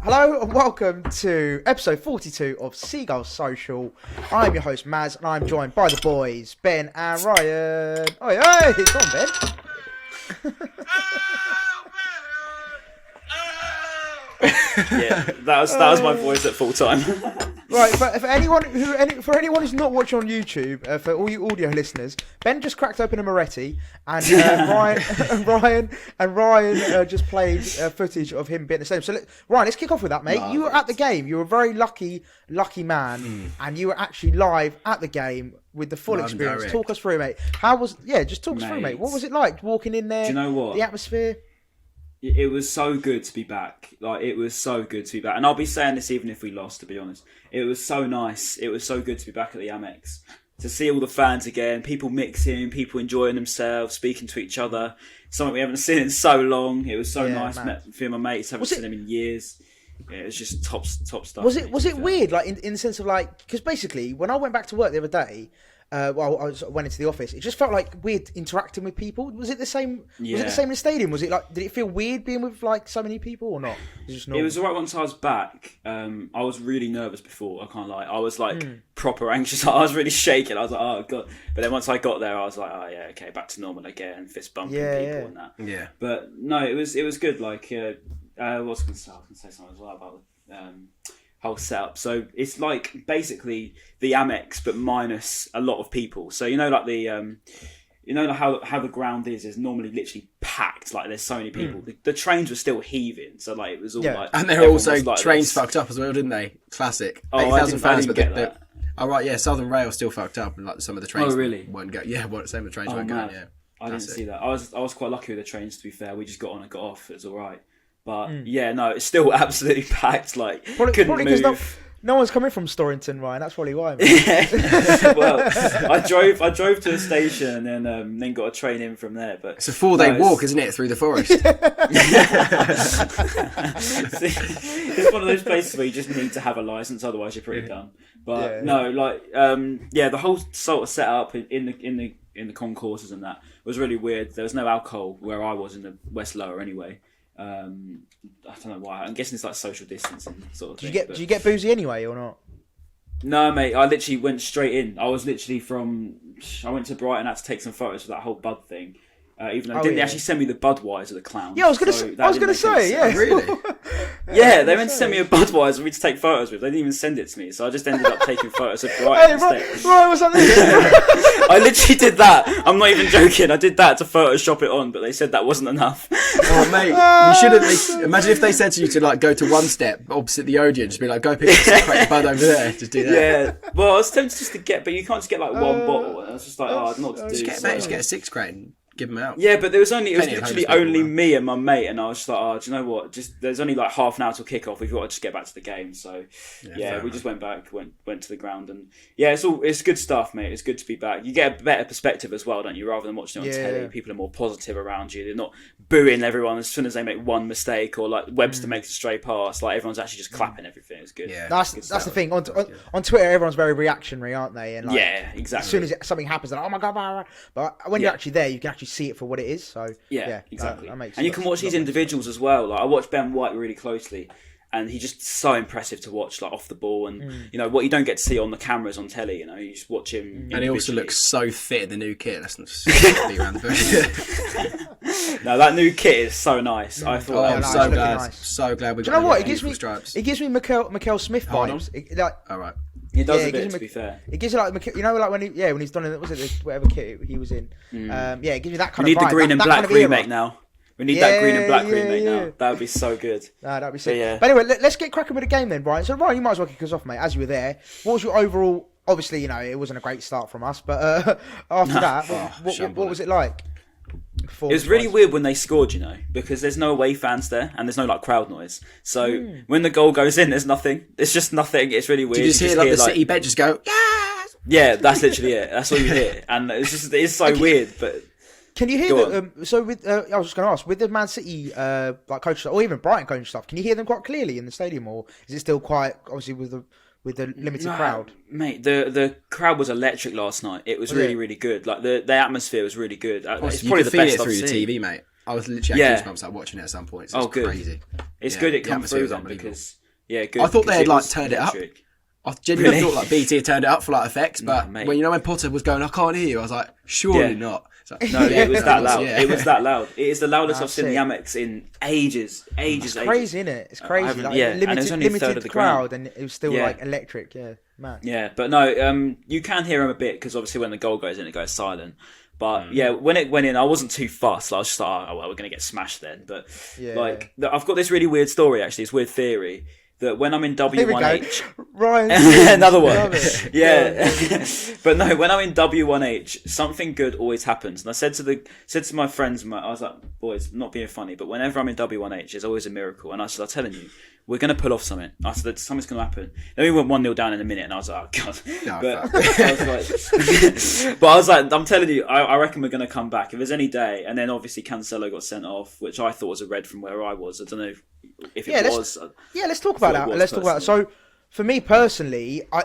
Hello and welcome to episode 42 of Seagulls Social. I'm your host Maz and I'm joined by the boys Ben and Ryan. Oh hey, come on Ben. Yeah, that was my voice at full time. Right, but for anyone who's not watching on YouTube, for all you audio listeners, Ben just cracked open a Moretti, and Ryan just played footage of him being the same. So Ryan, let's kick off with that, mate. You were at the game. You were a very lucky man, and you were actually live at the game with the full experience. Direct. Talk us through, mate. Just talk us through, mate. What was it like walking in there? Do you know what? The atmosphere. It was so good to be back. It was so good to be back. And I'll be saying this even if we lost, to be honest. It was so nice. It was so good to be back at the Amex. To see all the fans again, people mixing, people enjoying themselves, speaking to each other. Something we haven't seen in so long. It was so nice. Man. Met a few of my mates, haven't seen them in years. Yeah, it was just top stuff. Was it weird, like in the sense of like, because basically when I went back to work the other day, I went into the office. It just felt like weird interacting with people. Was it the same? Yeah. Was it the same in the stadium? Was it like? Did it feel weird being with like so many people or not? It was alright once I was back. I was really nervous before. I can't lie. I was like proper anxious. I was really shaking. I was like, oh god. But then once I got there, I was like, oh yeah, okay, back to normal again. Fist bumping people and that. Yeah. But no, it was good. Like, I was going to say something as well about whole setup. So it's like basically the Amex but minus a lot of people. So you know, like the how the ground is normally literally packed. Like there's so many people. The trains were still heaving. So like it was all like, and there were also like trains fucked up as well, didn't they? Classic. Oh, 8,000 fans, but get that. Oh right, yeah. Southern Rail still fucked up, and like some of the trains. Oh really? Weren't going. Yeah, some of the trains weren't going. Yeah. I didn't see that. I was quite lucky with the trains. To be fair, we just got on and got off. It was all right. But yeah, no, it's still absolutely packed. Like couldn't move. No one's coming from Storrington, Ryan. That's probably why. Well, I drove to a station and then got a train in from there. But it's a 4-day walk, isn't it, through the forest? It's one of those places where you just need to have a license, otherwise you're pretty done. But the whole sort of setup in the concourses and that was really weird. There was no alcohol where I was in the West Lower anyway. I don't know why. I'm guessing it's like social distancing sort of thing. Do you get boozy anyway or not? No, mate. I literally went straight in. I went to Brighton, had to take some photos for that whole Bud thing. Even though they actually send me the Budweiser, the clown. Yeah, I was gonna say, yeah. Really? Yeah, they meant to send me a Budweiser for me to take photos with. They didn't even send it to me, so I just ended up taking photos of Brighton instead. Ryan, what's something? I literally did that. I'm not even joking. I did that to Photoshop it on, but they said that wasn't enough. Oh, mate, you shouldn't. Imagine if they said to you to like go to one step opposite the Odeon, just be like, go pick up some crack Bud over there. Just do that. Yeah. Well, I was tempted just to get, but you can't just get like one bottle. And I was just like, I don't know what to do. Just get a 6 crate and give them out. Yeah, but it was literally only me and my mate, and I was just like, do you know what? Just there's only like half an hour till kick off. We've got to just get back to the game. So we just went back, went to the ground, and it's good stuff, mate. It's good to be back. You get a better perspective as well, don't you? Rather than watching it on telly, people are more positive around you. They're not booing everyone as soon as they make one mistake, or like Webster makes a stray pass. Like everyone's actually just clapping everything. It's good. Yeah, that's the thing. On Twitter, everyone's very reactionary, aren't they? And like, yeah, exactly. As soon as something happens, they're like, oh my god, blah, blah. But when you're actually there, you can actually see it for what it is. So exactly. That makes and you can watch these individuals as well. Like I watched Ben White really closely, and he's just so impressive to watch, like off the ball, and you know what you don't get to see on the cameras on telly. You know, you just watch him. And he also looks so fit in the new kit. That's not just be around the bush. No, that new kit is so nice. I thought. I'm so glad. Nice. So glad we got. Do you know what? Stripes. It gives me Mikel Smith vibes. All right. It does a bit, to be fair. It gives you like, you know, like when he's done it, whatever kit he was in. It gives you that kind of vibe. We need the green and black remake now. We need that green and black remake now. That would be so good. That'd be sick. But anyway, let's get cracking with the game then, Brian. So, Ryan, you might as well kick us off, mate, as you were there. What was your overall... Obviously, you know, it wasn't a great start from us, but after that, what was it like? It was really weird when they scored, you know, because there's no away fans there and there's no like crowd noise. So when the goal goes in, there's nothing. It's just nothing. It's really weird. You just hear like the City bench just go, yes! Yeah, that's literally it. That's all you hear, and it's so weird. But can you hear them? So with I was just going to ask, with the Man City like coach stuff, or even Brighton coach stuff, can you hear them quite clearly in the stadium, or is it still quite obviously with the limited crowd? Mate, the crowd was electric last night. It was really good. Like the atmosphere was really good. It's probably the best through I've the seen. TV, mate. I was literally goosebumps like watching it at some point. It's crazy. It's good it the come atmosphere through was then unbelievable. because good. I thought they had because turned it up. electric. I genuinely Really? thought BT had turned it up for effects, but mate. when Potter was going, I can't hear you, I was like, surely not. Like, No, it was that loud. Yeah. It was that loud. It is the loudest I've That's seen the it. Amex in ages. It's crazy, isn't it? It's crazy. and there's only a third of the crowd, ground. and it was still electric. Yeah, man. Yeah, but no, you can hear him a bit because obviously when the goal goes in, it goes silent. But when it went in, I wasn't too fussed. I was just like, oh well, we're gonna get smashed then. But I've got this really weird story. Actually, it's weird theory that when I'm in W1H, Ryan, another one, but no, when I'm in W1H, something good always happens. And I said to my friends, I was like, boys, I'm not being funny, but whenever I'm in W1H, there's always a miracle. And I said, I'm telling you, we're going to pull off something. I said, something's going to happen. Then we went 1-0 down in a minute, and I was like, oh, God. But I was like, I'm telling you, I reckon we're going to come back. If there's any day, and then obviously Cancelo got sent off, which I thought was a red from where I was. I don't know if it was. Let's talk about that. Let's talk about that. So, for me personally, I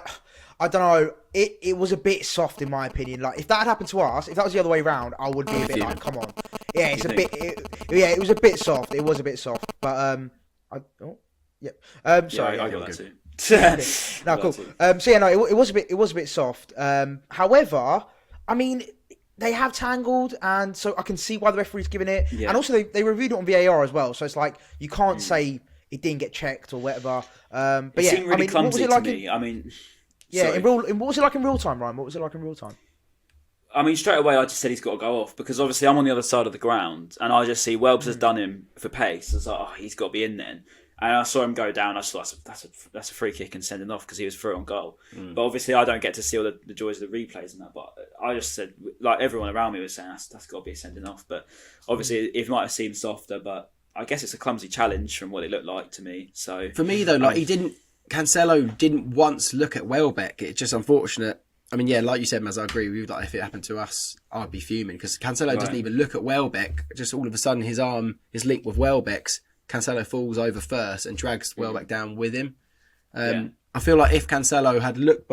don't know, it was a bit soft in my opinion. Like, if that had happened to us, if that was the other way around, I would be a bit like, come on. Yeah, it's a bit, it was a bit soft. It was a bit soft. But, sorry. I got that too. No, cool. It was a bit soft. However, I mean, they have tangled, and so I can see why the referee's giving it. Yeah. And also, they reviewed it on VAR as well, so it's like you can't say it didn't get checked or whatever. But it seemed really clumsy to me. What was it like in real time, Ryan? What was it like in real time? I mean, straight away, I just said he's got to go off because obviously I'm on the other side of the ground, and I just see Welbs has done him for pace. I was like, oh, he's got to be in then. And I saw him go down. I thought that's a free kick and sending off because he was through on goal. But obviously, I don't get to see all the joys of the replays and that. But I just said, like everyone around me was saying, that's got to be a sending off. But obviously, it might have seemed softer. But I guess it's a clumsy challenge from what it looked like to me. So for me though, Cancelo didn't once look at Welbeck. It's just unfortunate. I mean, yeah, like you said, Maz, I agree with you. Like if it happened to us, I'd be fuming because Cancelo doesn't even look at Welbeck. Just all of a sudden, his arm is linked with Welbeck's. Cancelo falls over first and drags Welbeck down with him. I feel like if Cancelo had looked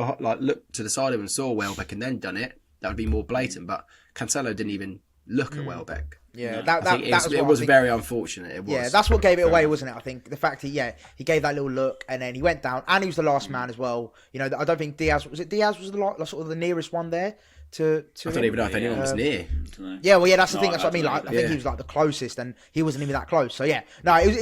to the side of him and saw Welbeck and then done it, that would be more blatant. But Cancelo didn't even look at Welbeck. Yeah, it was very unfortunate. It was. Yeah, that's what gave it away, wasn't it? I think the fact he gave that little look and then he went down and he was the last man as well. You know, I don't think Diaz was the sort of the nearest one there. I don't even know if anyone was near. That's the thing. That's what I mean. Like, I think he was like the closest, and he wasn't even that close. So it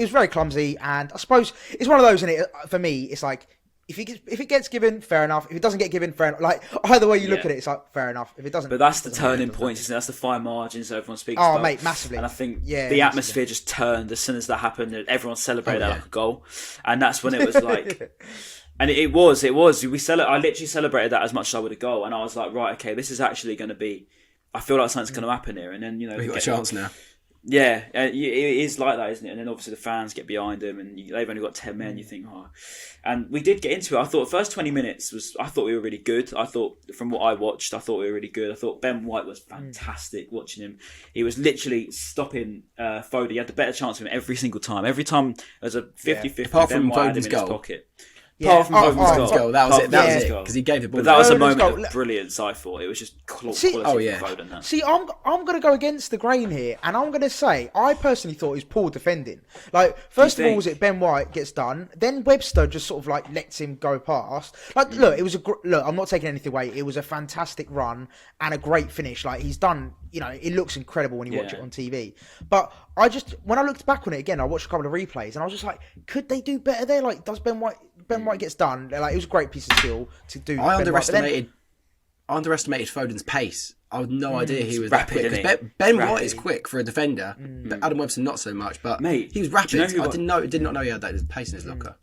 was very clumsy, and I suppose it's one of those. And for me, it's like if it gets given, fair enough. If it doesn't get given, fair enough. Like either way you look at it, it's like fair enough. If it doesn't, but that's the turning point. Isn't it? That's the fine margins everyone speaks about. Oh, mate, massively. And I think the atmosphere just turned as soon as that happened. Everyone celebrated that like a goal, and that's when it was like. And it was. I literally celebrated that as much as I would a goal, and I was like, right, okay, this is actually going to be. I feel like something's going to happen here, and then we've got a chance now. Yeah, it is like that, isn't it? And then obviously the fans get behind them, and they've only got 10 men. You think, and we did get into it. I thought the first 20 minutes I thought we were really good. I thought from what I watched, I thought we were really good. I thought Ben White was fantastic. Watching him, he was literally stopping Foden. He had the better chance of him every single time. Every time there's a 50-50. Apart Ben from White had him Foden's in his goal. pocket. Apart from Foden's goal, that was it. That was it because he gave the ball. But that was a moment of brilliance. I thought it was just quality from Foden. That. See, I'm going to go against the grain here, and I'm going to say I personally thought it was poor defending. Like first of all, was it Ben White gets done, then Webster just sort of like lets him go past. Like look, it was look. I'm not taking anything away. It was a fantastic run and a great finish. Like he's done. You know, it looks incredible when you watch it on TV. But when I looked back on it again, I watched a couple of replays, and I was just like, could they do better there? Like, does Ben White gets done? Like, it was a great piece of skill to do. I underestimated Foden's pace. I had no idea he was rapid, that quick. Ben White is quick for a defender, but Adam Webster not so much. But mate, he was rapid. I did not know he had that pace in his locker.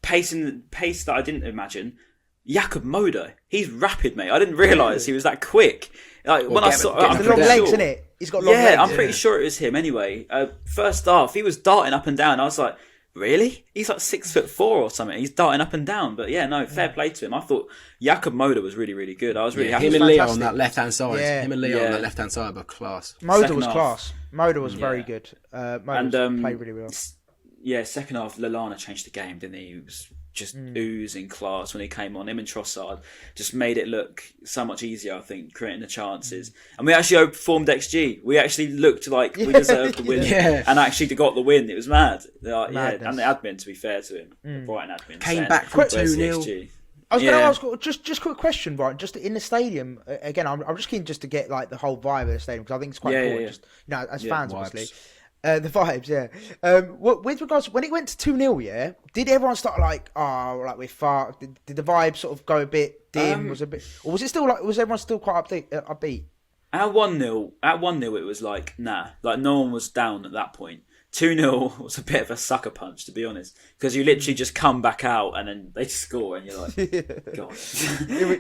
Pace that I didn't imagine. Jakob Moder, he's rapid, mate. I didn't realise he was that quick. Like when I saw, the long legs, isn't it? He's got long legs. Yeah, I'm pretty sure it was him. Anyway, first half he was darting up and down. I was like, really? He's like 6'4" or something. He's darting up and down. But yeah, no, fair play to him. I thought Jakob Moder was really, really good. I was really happy. Him and Leo on that left hand side. Him and Leo on that left hand side were class. Moder was class. Moder was very good. Moder played really well. Yeah, second half, Lallana changed the game, didn't he? He was just oozing class when he came on. Him and Trossard just made it look so much easier, I think, creating the chances. And we actually outperformed XG. We actually looked like we deserved the win and actually got the win. It was mad. And the admin, to be fair to him, the Brighton admin, came back from 2-0. I was going to ask just quick question, right? Just in the stadium again. I'm just keen just to get like the whole vibe of the stadium because I think it's quite important. Just as fans, vibes. obviously. The vibes, yeah. With regards when it went to 2-0, did everyone start like, we're fucked? Did the vibe sort of go a bit dim? Or was it still like? Was everyone still quite upbeat? At 1-0, it was like nah, like no one was down at that point. 2-0 was a bit of a sucker punch, to be honest, because you literally just come back out and then they score and you're like, God,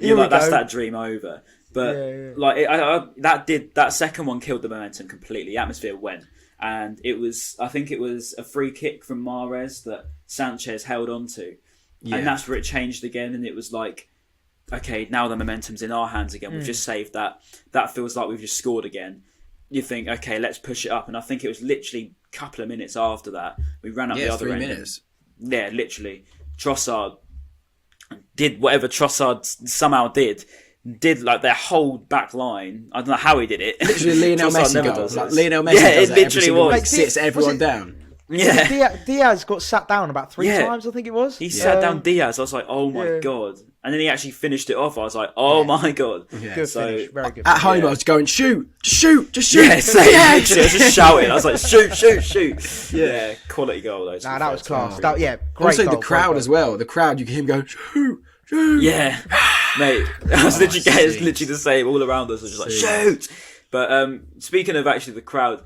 you're like, that's that dream over. But like that second one killed the momentum completely. The atmosphere went. And I think it was a free kick from Mahrez that Sanchez held on to. And that's where it changed again. And it was like, okay, now the momentum's in our hands again. We've just saved that. That feels like we've just scored again. You think, okay, let's push it up. And I think it was literally a couple of minutes after that. We ran up the other 3 end. minutes. Yeah, literally. Trossard did whatever Trossard somehow did like their whole back line. I don't know how he did it. Literally Lionel Messi goes. Like Lionel Messi it literally was. Sits everyone down. Yeah. Diaz got sat down about 3 times, I think it was. He sat down Diaz. I was like, oh my God. And then he actually finished it off. I was like, oh my God. Yeah. Good finish. Very good. At home, I was going, shoot, just shoot. Yeah, same. I was just shouting. I was like, shoot. Yeah, quality goal though. Nah, that was class. Great also goal, the crowd as well. The crowd, you can hear him go, shoot. Yeah, mate. I was literally the same all around us. I was just like, shoot. But speaking of actually the crowd,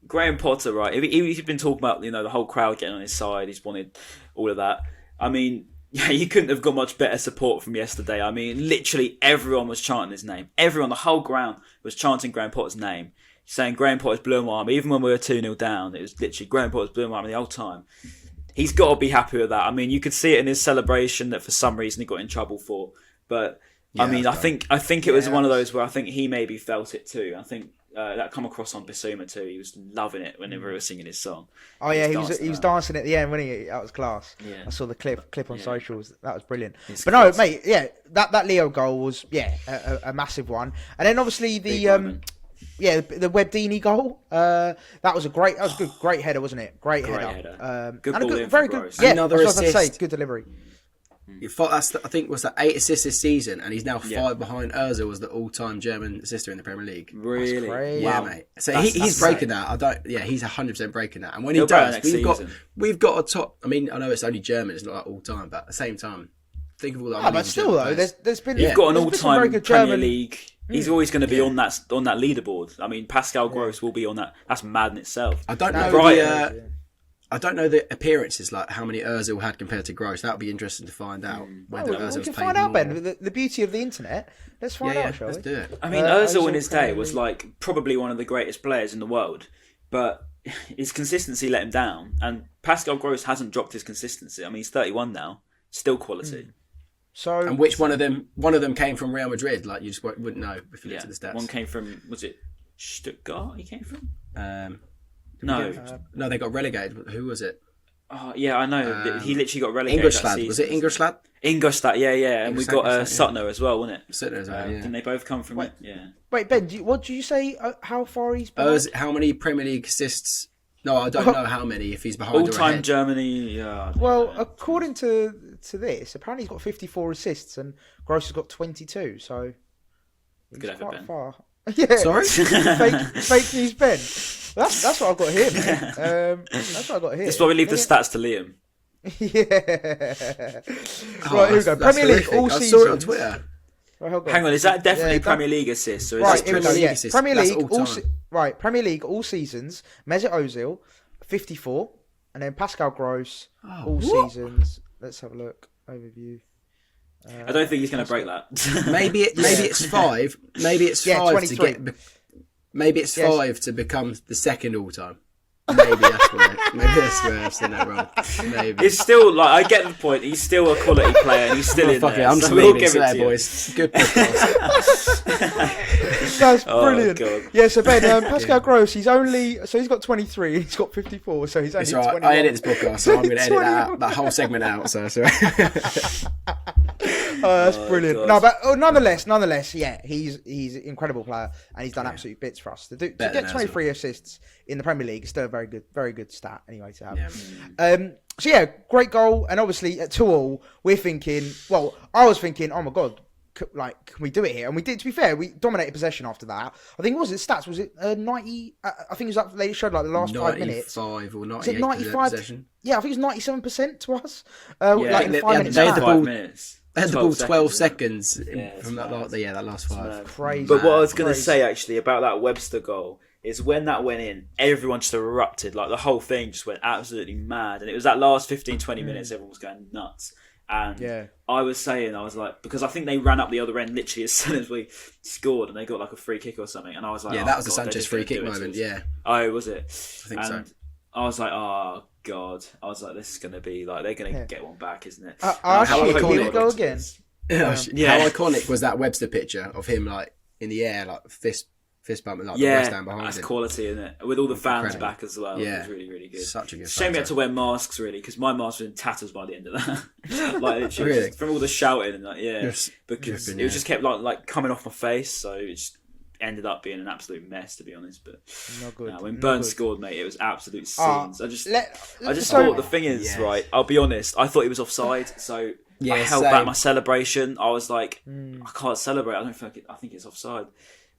Graham Potter, right? He's been talking about the whole crowd getting on his side. He's wanted all of that. I mean, you couldn't have got much better support from yesterday. I mean, literally everyone was chanting his name. Everyone, the whole ground was chanting Graham Potter's name, saying Graham Potter's blue and white. Even when we were 2-0 down, it was literally Graham Potter's blue and white the whole time. He's got to be happy with that. I mean, you could see it in his celebration that for some reason he got in trouble for. But I mean, I think it was one of those where I think he maybe felt it too. I think that come across on Bissouma too. He was loving it whenever we were singing his song. Oh yeah, he was dancing at the end, wasn't he? That was class. Yeah. I saw the clip on socials. That was brilliant. But no, mate, that Leo goal was a massive one. And then obviously the Webdini goal. That was a great header, wasn't it? Great header. Good ball very good. Yeah, another assist. Good delivery. I think was that 8 assists this season, and he's now 5 behind Ozil was the all-time German assister in the Premier League. Really? Yeah, mate. So he's breaking that. He's 100% breaking that. And when he does, we've got a top. I mean, I know it's only German; it's not like all-time, but at the same time, think of all that. But still, though, there's been you've got an all-time Premier League. He's always going to be on that leaderboard. I mean, Pascal Gross will be on that. That's mad in itself. I don't know I don't know the appearances, like how many Ozil had compared to Gross. That would be interesting to find out. Whether Ozil's we can played find out, more. Ben. The beauty of the internet. Let's find out, shall we? Let's do it. I mean, Ozil in his day was like probably one of the greatest players in the world, but his consistency let him down. And Pascal Gross hasn't dropped his consistency. I mean, he's 31 now, still quality. So, and which one of them came from Real Madrid? Like you just wouldn't know if you looked at the stats. One came from, was it Stuttgart? He came from? No, they got relegated. Who was it? Oh yeah, I know. He literally got relegated. Ingolstadt, was it Ingolstadt? Ingolstadt, yeah. And we got Sutner as well, wasn't it? Sutner as well, yeah. Didn't they both come from it? Yeah. Wait, Ben, what did you say? How far he's behind? How many Premier League assists? No, I don't know how many. If he's behind or all-time ahead. Germany. Yeah. Well, according to this, apparently he's got 54 assists and Gross has got 22. So he's good effort, quite Ben. far. Yeah. Sorry, fake news, Ben. That's what I've got here, man. That's what I've got here. That's why we leave the stats to Liam. Right, here we go. Premier League all season. I saw it on Twitter. Right, hang on, is that definitely Premier League assists? Or is right, it here we go. Yeah. Premier League Premier League all seasons. Mesut Ozil 54, and then Pascal Gross all seasons. Let's have a look. Overview. I don't think he's going to break that. Maybe it's 5. Maybe it's 5 to get. Maybe it's 5 to become the second all time. Maybe that's where I've seen that wrong. Maybe. It's still like I get the point. He's still a quality player, and he's still in Fuck there. it, I'm so just we'll leaving give it it there, to you. boys. Good podcast. That's Oh, brilliant. God. Yeah, so Ben, Pascal Gross, he's got 23, he's got 54, so he's only It's all right. 21. I edit this podcast, so I'm going to edit that whole segment out. So That's brilliant. God. No, but nonetheless, yeah, he's an incredible player, and he's done absolute bits for us. To get 23 assists in the Premier League is still a very good stat anyway to have. Yeah. So yeah, great goal, and obviously at 2-2, we're thinking. Well, I was thinking, oh my god, can we do it here? And we did. To be fair, we dominated possession after that. I think what was it stats? Was it 90? I think it was up. They showed like the last 5 minutes. 95 or 98. Was it 95? Possession? Yeah, I think it was 97% to us. Yeah, like in the 5 minutes. they had the ball- 5 minutes. They had the ball 12 seconds. seconds from that last 5. Crazy. But what I was going to Crazy. say actually about that Webster goal is when that went in, everyone just erupted. Like the whole thing just went absolutely mad. And it was that last 15-20 minutes, everyone was going nuts. And I was like, because I think they ran up the other end literally as soon as we scored, and they got like a free kick or something. And I was like, Yeah, that was the Sanchez free kick moment. Yeah. Oh, was it? I think so. I was like, oh God. I was like, this is going to be like, they're going to get one back, isn't it? How iconic. we go again. How iconic was that Webster picture of him like in the air, like fist bumping, like the West Ham behind that's him. quality, isn't it? With all the fans Incredible. back as well. Yeah. It was really, really good. Such a good Shame we had photo. to wear masks, really, because my mask was in tatters by the end of that. Like literally, Really? from all the shouting and that, Yes. because Dripping, it was just kept like coming off my face, so it just ended up being an absolute mess, to be honest. But Not good. when Not Burn good. scored, mate, it was absolute scenes. I just so- thought the thing is right. I'll be honest, I thought he was offside, so Yeah, I held same. back my celebration. I was like, I can't celebrate. I think it's offside.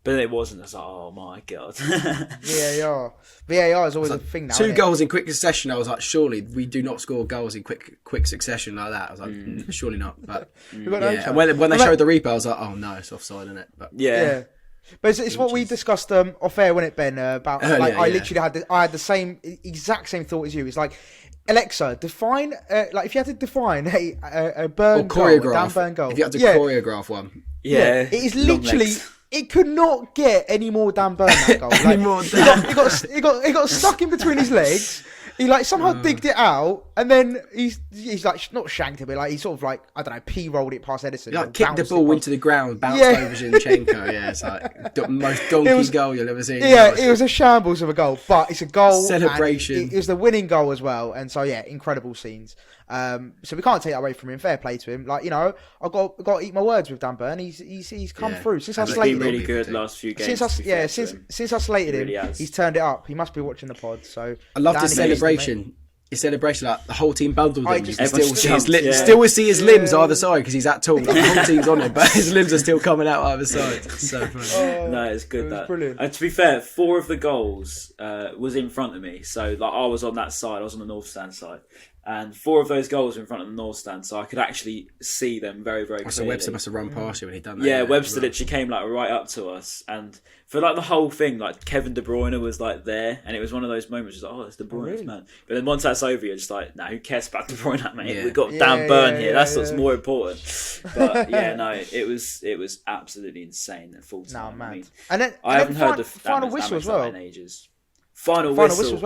But then it wasn't. I was like, oh my God. VAR is always a thing now. 2 isn't it? goals in quick succession. I was like, surely we do not score goals in quick succession like that. I was like, surely not. But We've got no yeah, chance. and when they But showed the replay, I was like, oh no, it's offside, isn't it? But Yeah. But it's what we discussed off air, wasn't it, Ben? About Earlier, I yeah. literally had the exact same thought as you. It's like, Alexa, define like if you had to define a Burn or goal, a Dan choreograph. Burn goal. If you had to choreograph one, Yeah, it is long literally. legs. It could not get any more Dan Burn that goal. Like, more he got stuck in between his legs. He like somehow digged it out, and then he's like not shanked it, but like he sort of like I don't know, p-rolled it past Edison. he like and kicked the bounced it ball past- into the ground, bounced Yeah. over Zinchenko. Yeah, it's like the most donkey goal you'll ever see. Yeah, it was a shambles of a goal, but it's a goal. Celebration. and It was the winning goal as well, and so yeah, incredible scenes. So we can't take that away from him. Fair play to him. Like I've got to eat my words with Dan Burn. He's come through since I He's been slated really him. good last few games. Since I slated Really him, has. he's turned it up. He must be watching the pod. So I loved Dan, his he used to make- celebration. His celebration, like the whole team bundled him. You can Everyone still see his limbs Yeah. either side because he's that tall. Like, the whole team's on him, but his limbs are still coming out either side. It's so funny. No, it's good. It was That brilliant. And to be fair, 4 of the goals was in front of me. So like I was on that side. I was on the north stand side, and 4 of those goals were in front of the north stand, so I could actually see them very, very clearly. So Webster must have run past you when he done that. Yeah, Webster literally came like right up to us, and for like the whole thing, like Kevin De Bruyne was like there, and it was one of those moments, just like, oh, it's De Bruyne, really? man. But then once that's over, you're just like, nah, who cares about De Bruyne, mate? Yeah. We've got Yeah, Dan Burn here. yeah, That's yeah. what's more important. But yeah, no, it was absolutely insane at full time. Nah, I man. mean, And then I haven't heard the final whistle as well. in ages. Final Final whistle whistle as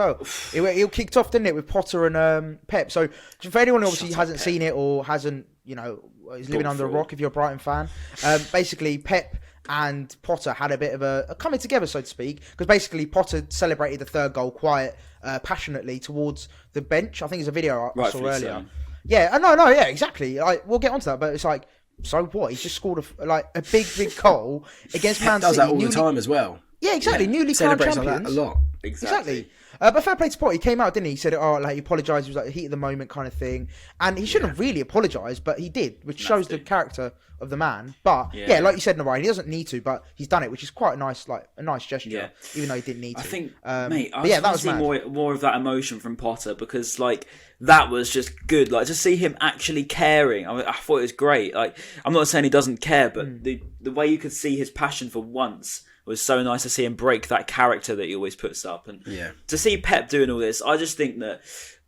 well. It kicked off, didn't it, with Potter and Pep? So for anyone who obviously hasn't seen it or hasn't, is living under a rock, if you're a Brighton fan, basically Pep and Potter had a bit of a coming together, so to speak, because basically Potter celebrated the 3rd goal quite passionately towards the bench. I think it's a video I saw Rightfully earlier. so. Yeah, yeah, exactly. We'll get onto that, but it's like, so what? He's just scored a big goal against Man does City. that all the time as well. Yeah, exactly. Newly crowned Celebrates like champions. that a lot. Exactly. But fair play to Potter. He came out, didn't he? He said, he apologised. It was like the heat of the moment kind of thing. And he shouldn't have really apologised, but he did, which shows the character of the man. But yeah, like you said, Narayan, he doesn't need to, but he's done it, which is quite a nice gesture, even though he didn't need to. I think, but mate, yeah, that I was see mad. more of that emotion from Potter because, like, that was just good. Like, to see him actually caring, I thought it was great. Like, I'm not saying he doesn't care, but the way you could see his passion for once was so nice to see him break that character that he always puts up. And to see Pep doing all this, I just think that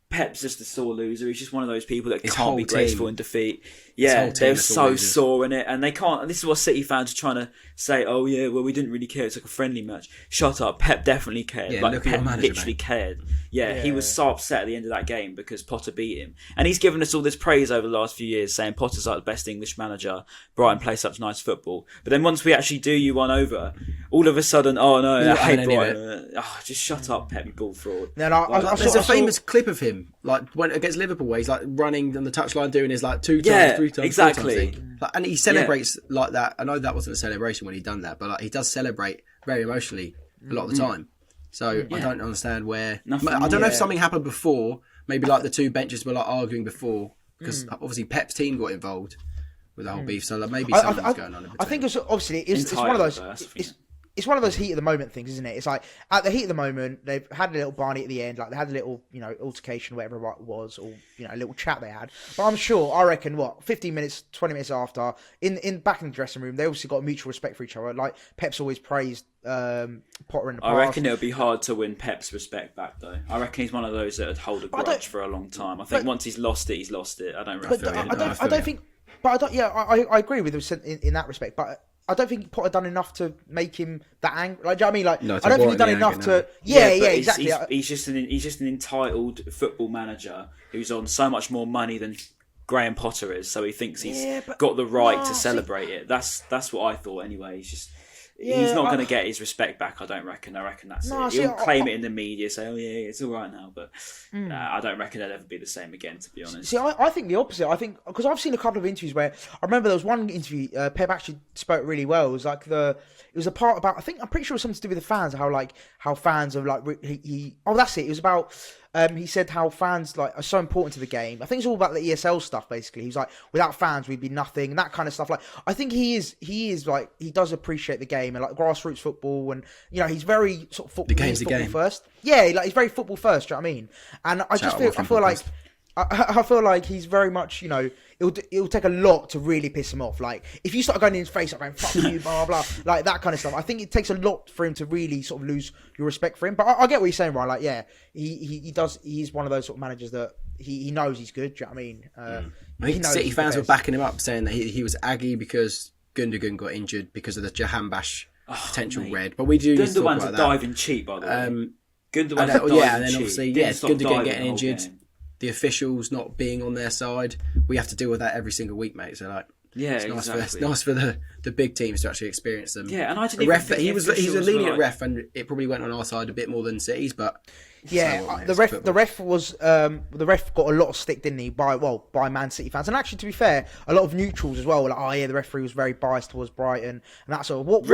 Pep's just a sore loser. He's just one of those people that can't be graceful in defeat. Yeah, they're so sore in it, and they can't. And this is what City fans are trying to say. Oh yeah, well we didn't really care. It's like a friendly match. Shut up. Pep definitely cared. Yeah, like Pep literally cared. Yeah, he was so upset at the end of that game because Potter beat him, and he's given us all this praise over the last few years, saying Potter's like the best English manager. Brighton plays such nice football, but then once we actually do you one over, all of a sudden, oh no, I hate Brighton. Just shut up, Pep, you ball fraud. There's a famous clip of him like when against Liverpool where he's like running on the touchline doing his like 2 times, 3 times, exactly. 4 times like, and he celebrates like that. I know that wasn't a celebration when he done that, but like, he does celebrate very emotionally a lot of the time. So I don't understand where. I don't know if something happened before. Maybe like the two benches were like arguing before because obviously Pep's team got involved with the whole beef. So like, maybe something's going on in between. I think obviously it's one of those. It's one of those heat of the moment things, isn't it? It's like at the heat of the moment, they've had a little Barney at the end, like they had a little, altercation, whatever it was, or a little chat they had. But I reckon, 15 minutes, 20 minutes after, back in the dressing room, they obviously got mutual respect for each other. Like Pep's always praised Potter in the past. I reckon it would be hard to win Pep's respect back, though. I reckon he's one of those that would hold a grudge for a long time. I think once he's lost it, he's lost it. I don't reckon. I agree with him in that respect, but I don't think Potter done enough to make him that angry. Like, do you know what I mean? Like, I don't think he's done enough to. Yeah, exactly. He's just an entitled football manager who's on so much more money than Graham Potter is, so he thinks he's got the right to celebrate it. That's what I thought anyway. He's not going to get his respect back, I don't reckon. I reckon that's it. He'll claim it in the media, say, oh yeah, it's all right now, but I don't reckon it'll ever be the same again, to be honest. See, I think the opposite. I think, because I've seen a couple of interviews where, I remember there was one interview, Pep actually spoke really well. It was like it was a part about, I'm pretty sure it was something to do with the fans, how fans are like, that's it. It was about, he said how fans are so important to the game. I think it's all about the ESL stuff, basically. He's like, without fans, we'd be nothing, and that kind of stuff. Like, I think he does appreciate the game and like grassroots football, and he's very sort of football. The game's the game first. Yeah, he's very football first. Do you know what I mean? And I feel like he's very much, it'll take a lot to really piss him off. Like, if you start going in his face, like going, fuck you, blah, blah, blah, like that kind of stuff. I think it takes a lot for him to really sort of lose your respect for him. But I get what you're saying, right? Like, yeah, he does. He's one of those sort of managers that he knows he's good. Do you know what I mean? I think City fans were backing him up, saying that he was aggy because Gundogan got injured because of the Jahanbash potential red. But we do Gundogan's a diving cheat, by the way. Gundogan's and then obviously, Gundogan getting injured. The officials not being on their side, we have to deal with that every single week, mate. So it's nice for the big teams to actually experience them. Yeah, and I didn't. He's a lenient ref, and it probably went on our side a bit more than City's, but the ref got a lot of stick, didn't he? By Man City fans, and actually, to be fair, a lot of neutrals as well were like, the referee was very biased towards Brighton, and that sort of. What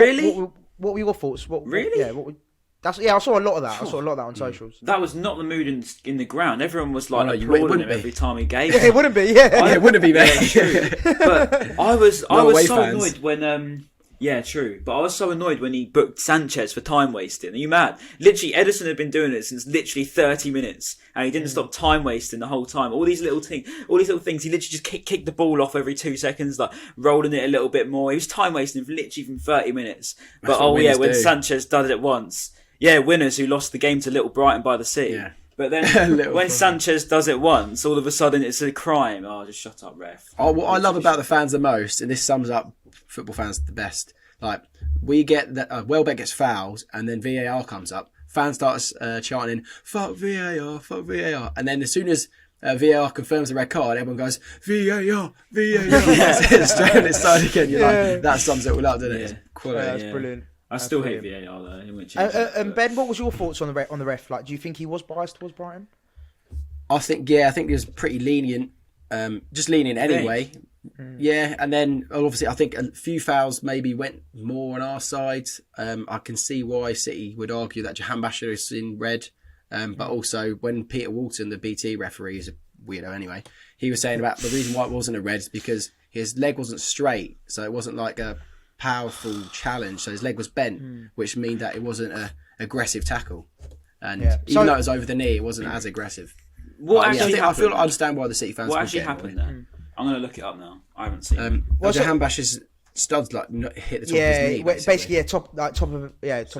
were your thoughts? Really? I saw a lot of that. I saw a lot of that on socials. That was not the mood in the ground. Everyone was like applauding him every time he gave. Yeah, it wouldn't be. Yeah, it wouldn't be, mate. But I was so annoyed when. Yeah, true. But I was so annoyed when he booked Sanchez for time wasting. Are you mad? Literally, Edison had been doing it since literally 30 minutes, and he didn't stop time wasting the whole time. All these little things. He literally just kicked the ball off every 2 seconds, like rolling it a little bit more. He was time wasting literally from 30 minutes. But when Sanchez did it once. Yeah, winners who lost the game to Little Brighton by the Sea. Yeah. But then when Sanchez does it once, all of a sudden it's a crime. Oh, just shut up, ref. What I love about the fans the most, and this sums up football fans the best, like, we get that Welbeck gets fouled and then VAR comes up. Fans start chanting, fuck VAR, fuck VAR. And then as soon as VAR confirms the red card, everyone goes, VAR, VAR. Straight on its side again. You're like, that sums it all up, doesn't it? It's quality. That's brilliant. I still hate VAR though. And Ben, what was your thoughts on the ref? Like, do you think he was biased towards Brighton? I think he was pretty lenient. Just lenient anyway. Yeah, and then obviously I think a few fouls maybe went more on our side. I can see why City would argue that Jahan Basher is in red. But also when Peter Walton, the BT referee, is a weirdo anyway, he was saying about the reason why it wasn't a red is because his leg wasn't straight, so it wasn't like a powerful challenge, so his leg was bent, which means that it wasn't an aggressive tackle, and even though it was over the knee, it wasn't as aggressive. I understand why the City fans. What actually happened there? I'm going to look it up now. I haven't seen it. Jahan Bash's studs like hit the top of his knee. Basically, top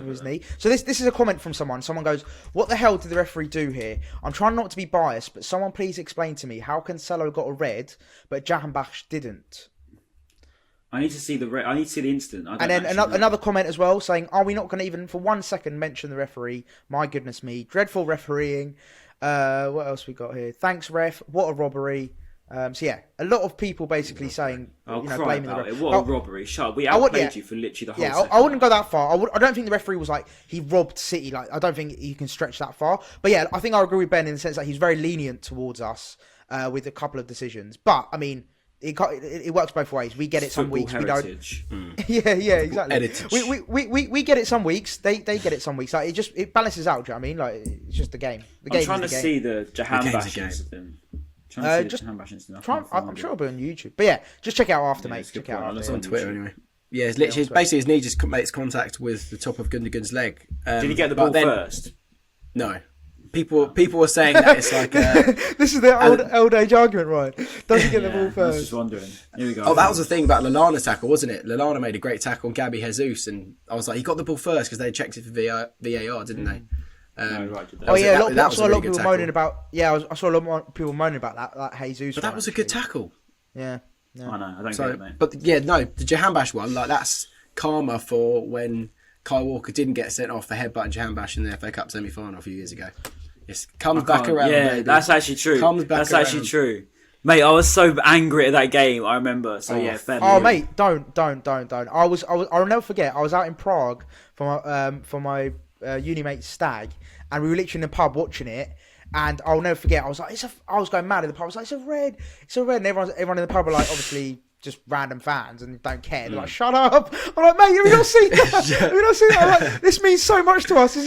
of his knee. So this is a comment from someone. Someone goes, "What the hell did the referee do here? I'm trying not to be biased, but someone please explain to me how Cancelo got a red, but Jahanbakhsh didn't." I need to see the incident. And then another comment as well saying, "Are we not going to even for 1 second mention the referee? My goodness me, dreadful refereeing." What else we got here? Thanks, ref. What a robbery. So yeah, a lot of people basically saying, blaming the referee. What a robbery! Shut up. We outplayed you for literally the whole. Yeah, I wouldn't go that far. I don't think the referee was like he robbed City. Like I don't think you can stretch that far. But yeah, I think I agree with Ben in the sense that he's very lenient towards us with a couple of decisions. But I mean, it works both ways. We get it some weeks. Heritage. We don't. Yeah, exactly. We get it some weeks. They get it some weeks. Like it balances out. Do you know what I mean? Like it's just the game. I'm trying to see the Jahanbakhsh incident. I'm sure it'll be on YouTube. But yeah, just check it out after, mate. Check it out after. On Twitter anyway. Yeah, it's literally basically his knee just makes contact with the top of Gundogan's leg. Did he get the ball first? No. People were saying that it's like this is the old age argument, right? Does he get the ball first? I was just wondering. Here we go. Oh, that was the thing about Lallana's tackle, wasn't it? Lallana made a great tackle on Gabby Jesus, and I was like, he got the ball first because they checked it for VAR, didn't they? I saw a lot of people moaning about. Yeah, I saw a lot more people moaning about that Jesus. But that was a good tackle. Yeah. I know. I don't get it, mate. But yeah, no, the Jahanbakhsh one, like that's karma for when Kyle Walker didn't get sent off for headbutting Jahanbakhsh in the FA Cup semi-final a few years ago. It comes back around. Yeah, baby. That's actually true. Actually true. Mate, I was so angry at that game. I remember. So yeah, fair. Oh, mate, don't. I'll never forget. I was out in Prague for my uni mate's stag, and we were literally in the pub watching it. And I'll never forget. I was like, I was going mad in the pub. I was like, it's a red. And everyone in the pub were like, obviously just random fans and don't care. They're like, shut up. I'm like, mate, have you not seen that? Have you not seen that? I'm like, this means so much to us. This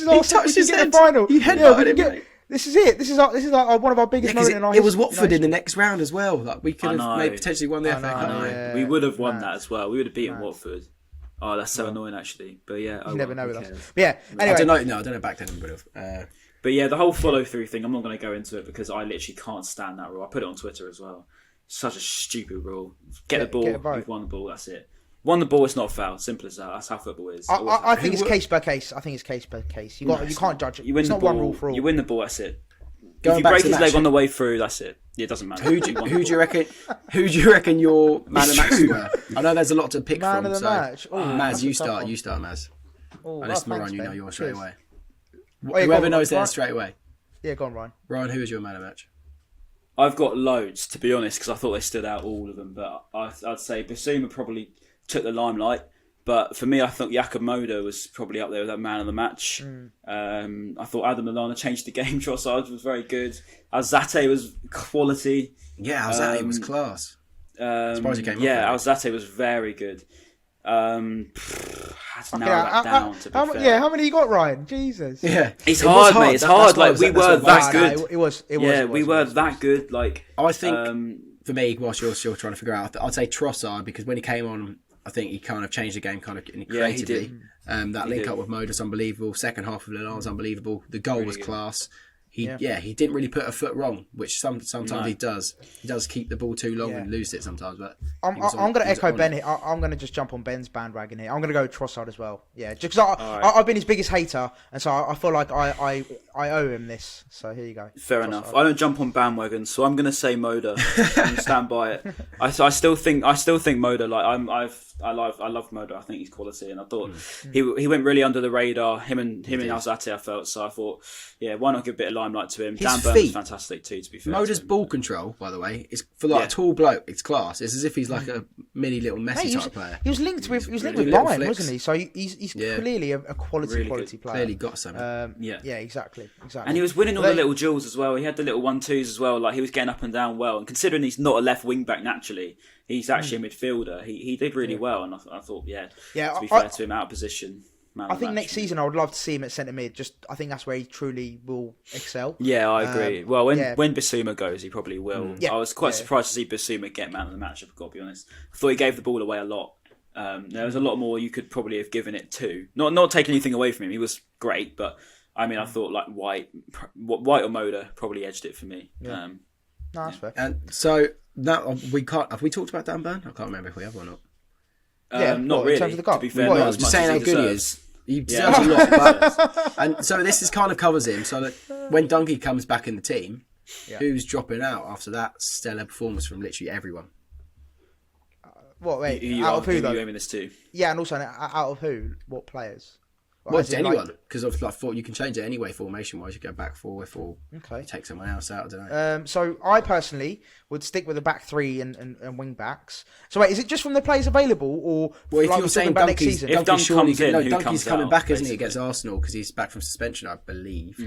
is our touched his head. The final. This is it. This is like one of our biggest moments in our history. It was Watford in the next round as well. Like we could have potentially won the FA Cup. Yeah, we would have won that as well. We would have beaten Watford. Oh, that's so annoying, actually. But yeah, you never know with us. But yeah, anyway. I don't know back then. We would have. But yeah, the whole follow-through thing, I'm not going to go into it because I literally can't stand that rule. I put it on Twitter as well. Such a stupid rule. Get the ball, you've won the ball, that's it. Won the ball, it's not a foul. Simple as that. That's how football is. I think it's case by case. You can't judge it. It's not one rule for all. You win the ball, that's it. If you break his leg on the way through, that's it. It doesn't matter. Who do you reckon your man of match were? I know there's a lot to pick from. Man of the match. Maz, you start, Maz. Unless Moran, you know yours straight away. Whoever knows theirs straight away. Yeah, go on, Ryan. Ryan, who is your man of match? I've got loads, to be honest, because I thought they stood out, all of them. But I'd say Bissouma probably took the limelight. But for me, I thought Jakub Moder was probably up there with that man of the match. I thought Adam Lallana changed the game. Trossard was very good. Alzate was quality. Yeah, Alzate was class. Alzate was very good. How many you got, Ryan? Jesus. Yeah, it's hard, mate. It's hard. Like we were that good. It was. We were that good. Like I think for me, whilst you're still trying to figure out, I'd say Trossard because when he came on, I think he kind of changed the game kind of creatively. That link up with Moder's unbelievable. Second half of Lallana's unbelievable. The goal was class. He didn't really put a foot wrong, which sometimes he does. He does keep the ball too long and lose it sometimes. But I'm going to echo Ben here. I'm going to just jump on Ben's bandwagon here. I'm going to go Trossard as well. Yeah, just because I've been his biggest hater, and so I feel like I owe him this. So here you go. Fair enough. I don't jump on bandwagons, so I'm going to say Moder. and stand by it. I still think Moder. Like I love Moder. I think he's quality, and I thought he went really under the radar. Him and Alzate, I felt. So I thought, why not give a bit of limelight to him? Dan Burn was fantastic too, to be fair. Moder's ball control, by the way, is for a tall bloke. It's class. It's as if he's like a mini little Messi type player. He was linked with Bayern, wasn't he? So he's clearly a quality player. Clearly got something. Exactly. And he was winning all the little duels as well. He had the little 1-2s as well. Like he was getting up and down well. And considering he's not a left wing back naturally, he's actually a midfielder. He did really well, and I thought, to be fair to him, out of position. I think next season I would love to see him at centre mid. I think that's where he truly will excel. Yeah, I agree. Well, when Bissouma goes, he probably will. I was quite surprised to see Bissouma get man of the match, I've got to be honest. I thought he gave the ball away a lot. There was a lot more you could probably have given it to. Not taking anything away from him. He was great, but I mean, I thought like White or Moder probably edged it for me. Yeah. No, that's fair. And so now have we talked about Dan Burn? I can't remember if we have or not. Not really. In terms of the goal? To be fair, What, not I as was just much saying as how he good he deserves. is. He deserves a lot. But, and so this kind of covers him. So that when Donkey comes back in the team, who's dropping out after that stellar performance from literally everyone? What? Wait, Who out of who though? you aiming this to? Yeah, and also out of who? What players? Well, as to in, anyone, because you can change it anyway formation-wise. You go back 4-4, Okay. take someone else out, I don't know. So I personally would stick with the back three and wing backs. So wait, is it just from the players available, or Well, if like you're we're saying talking about next Donkey's, season? If Donkey's Dunk comes in, who Donkey's comes coming out, back, isn't he, basically? against Arsenal because he's back from suspension, I believe.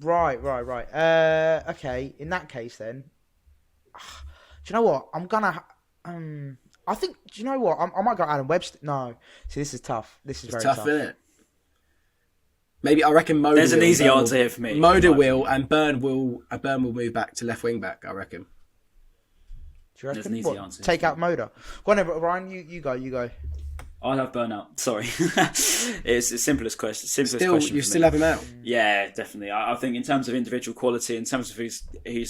Right. Okay, in that case then, do you know what? I'm gonna. I think. Do you know what? I might go Adam Webster. No, see, this is tough. This is very Tough, tough. isn't it? Maybe I reckon Moda. There's an will, easy Burn answer will, here for me. Moda will, and Burn will move back to left wing back. I reckon. Do you reckon? There's an easy answer. Take out Moda. Go on, then, Ryan. You go. I'll have burnout. Sorry, it's the simplest question. Still, you still have him out. Yeah, definitely. I think in terms of individual quality, in terms of who's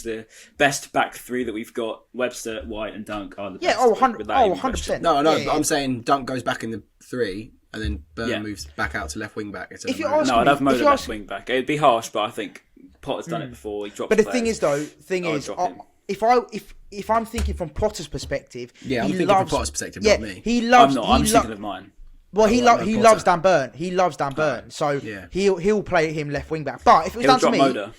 the best back three that we've got, Webster, White, and Dunk are the best. Yeah. 100%. No, Yeah, but I'm saying Dunk goes back in the 3, and then Burn moves back out to left wing back. If you ask No, I'd have me, Moda left wing back. It'd be harsh, but I think Potter's done it before. He drops. But the players. thing is, drop him. if I'm thinking from Potter's perspective, Yeah, I'm he thinking loves, from Potter's perspective, yeah, not me. he loves. I'm not. he I'm lo- thinking of mine. Well, he Potter. loves Dan Burn. He loves Dan Burn, so Yeah. he'll play him left wing back. But if it was He'll down to drop me, Moda.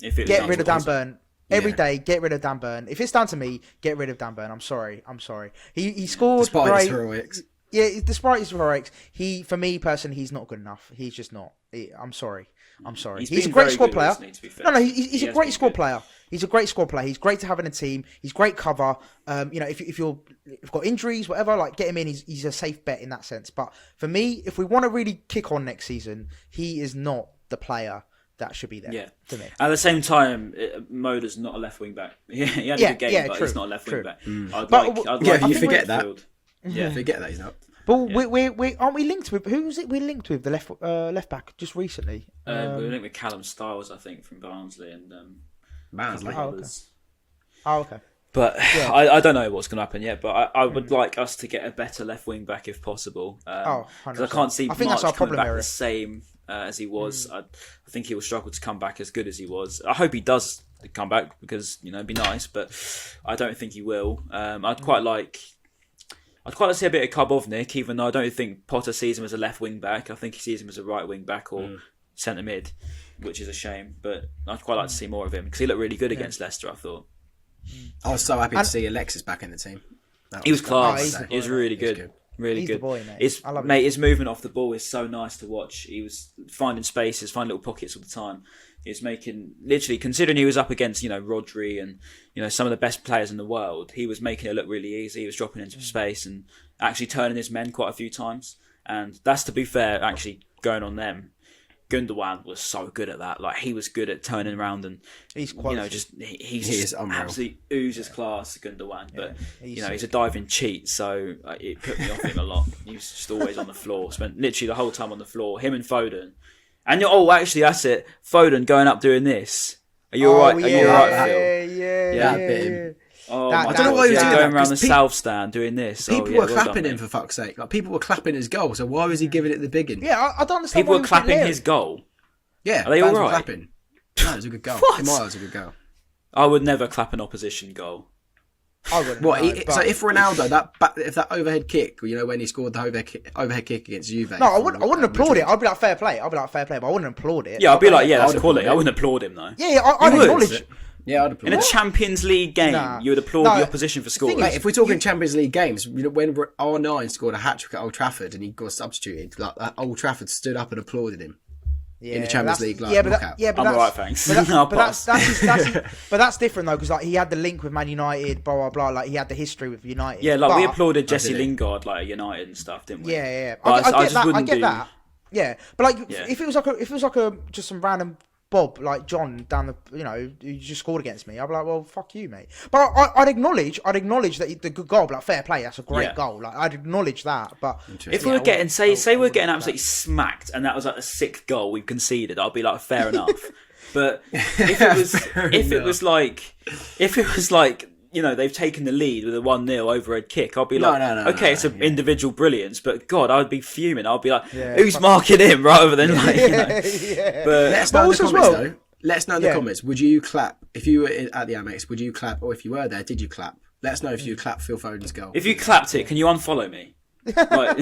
If it was get down rid to of Dan us. Burn every day. Get rid of Dan Burn. If it's down to me, get rid of Dan Burn. I'm sorry. He scored Despite great. his heroics. Yeah, despite his heroics, for me personally, he's not good enough. He's just not. I'm sorry. He's been a great very squad good player. recently, to be fair. No, he's He a has great been squad good. player. He's a great squad player. He's great to have in a team. He's great cover. If you've got injuries, whatever, like get him in. He's a safe bet in that sense. But for me, if we want to really kick on next season, he is not the player that should be there. Yeah. To me. At the same time, Moda's not a left wing back. He had a good game, but true, he's not a left true. wing back. I'd But- like Yeah, to you see forget him in that. midfield. Yeah, forget that he's not. But we aren't we linked with who was it? We linked with the left back just recently. We were linked with Callum Styles, I think, from Barnsley, and Barnsley. others. Oh, okay. But I don't know what's going to happen yet. But I would like us to get a better left wing back if possible. 100%. Because I can't see I think March that's our coming problem back area. the same as he was. I think he will struggle to come back as good as he was. I hope he does come back because it'd be nice. But I don't think he will. I'd quite like to see a bit of Karbovnik, even though I don't think Potter sees him as a left wing back. I think he sees him as a right wing back or centre mid, which is a shame. But I'd quite like to see more of him because he looked really good against Leicester, I thought. I was so happy to see Alexis back in the team. He was class. he's the He was boy, really He was good. good. Really He's good. the boy, mate. I love him. His movement off the ball is so nice to watch. He was finding spaces, finding little pockets all the time. He was making, literally, considering he was up against, Rodri and, some of the best players in the world, he was making it look really easy. He was dropping into space and actually turning his men quite a few times. And that's, to be fair, actually going on them. Gundogan was so good at that. Like, he was good at turning around and, He's quality. he is unreal. absolutely oozes class, Gundogan. But, he's he's a diving cheat, so it put me off him a lot. He was just always on the floor. Spent literally the whole time on the floor. Him and Foden. And actually, that's it. Foden going up doing this. Are you alright? Are you alright, Phil? Yeah. That bit him. Oh, That- my I don't know God, why he was yeah, doing going that, around the 'cause south stand doing this. People well were done, clapping mate. him for fuck's sake. Like people were clapping his goal. So why was he giving it the big one? Yeah, I don't understand. People why were he was clapping getting his goal. Yeah, Are they fans all were right? clapping. No, it was a good goal. What? It was a good goal. I would never clap an opposition goal. I wouldn't. What? no, So but- if Ronaldo, if that overhead kick, when he scored the overhead kick against Juve. No, I wouldn't applaud it. I'd be like fair play. But I wouldn't applaud it. Yeah, I'd be like, yeah, that's I'd quality. applaud I it. wouldn't applaud him though. Yeah, I'd You would? acknowledge. Yeah, I'd applaud In a it. Champions League game, Nah. you would applaud No, the opposition for scoring. Mate, if we're talking Champions League games, when R9 scored a hat trick at Old Trafford and he got substituted, like Old Trafford stood up and applauded him. In the Champions League, like, knockout. but I'm that's, alright, thanks. But, I'll but pass. but that's different though, because like he had the link with Man United, blah blah blah. Like he had the history with United. Yeah, like but, we applauded Jesse did it. Lingard like at United and stuff, didn't we? Yeah. But I get just that. I wouldn't get do- that. Yeah, but like Yeah. if it was like a just some random Bob like John down the who just scored against me, I'd be like, well, fuck you, mate. But I'd acknowledge that the good goal, but like fair play, that's a great Yeah. goal. Like I'd acknowledge that. But If we were getting say we're getting absolutely smacked and that was like the sixth goal we've conceded, I'd be like fair enough. But if it was like they've taken the lead with a 1-0 overhead kick, I'll be like, okay, it's an individual brilliance, but God, I'd be fuming. I'll be like, who's marking him rather than like, But let us know in the comments though. Let us know in the comments. Would you clap if you were at the Amex? Would you clap, or if you were there, did you clap? Let us know if you clapped Phil Foden's goal. If you clapped it, can you unfollow me? Like,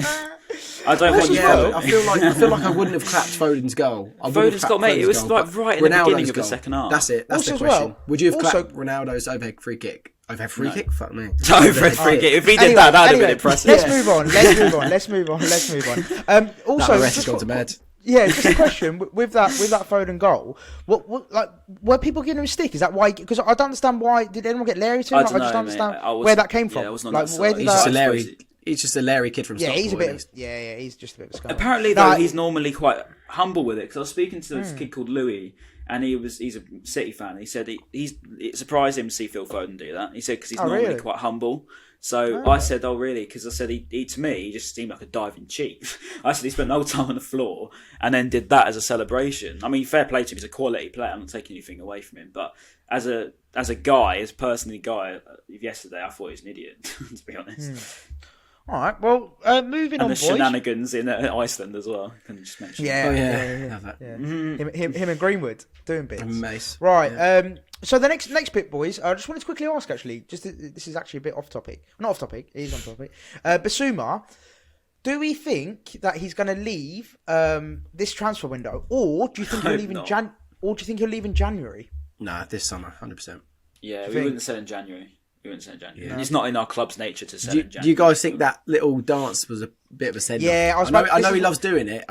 I don't want you. I feel like I wouldn't have clapped Foden's goal. Foden's goal, mate. It was like right in the beginning of the second half. That's it. That's the question. Would you have clapped Ronaldo's overhead free kick? Overhead free kick? Fuck me. Overhead free kick. If he did that, that'd have been impressive. Let's move on. Let's move on. Also, just gone to bed. Yeah, just a question with that Foden goal. What like were people giving him stick? Is that why? Because I don't understand why. Did anyone get Larry to him? I don't know, just don't understand mate. where that came from. Yeah, I wasn't like, where did He's just a Larry kid from Stockport. He's a bit. He's just a bit of a scum. Apparently, though, he's normally quite humble with it. Because I was speaking to this kid called Louis, and he's a City fan. He said it surprised him to see Phil Foden do that. He said because he's normally quite humble. So I said, oh really? Because I said he to me he just seemed like a diving chief. I said he spent the whole time on the floor and then did that as a celebration. I mean, fair play to him. He's a quality player. I'm not taking anything away from him, but as a guy, yesterday, I thought he was an idiot. To be honest. All right, well, moving on, boys. And the shenanigans in Iceland as well. Can just mention. Yeah. Mm-hmm. Him and Greenwood doing bits. Mace. Right. Yeah. So the next bit, boys. I just wanted to quickly ask. Actually, this is actually a bit off topic. Not off topic. It is on topic. Basuma, do we think that he's going to leave this transfer window, or do you think he'll leave in Or do you think he'll leave in January? Nah, this summer, 100%. Yeah, we wouldn't sell in January. Yeah. It's not in our club's nature to sell in January. Do you guys think that little dance was a bit of a send-off? Yeah, I know he loves doing it.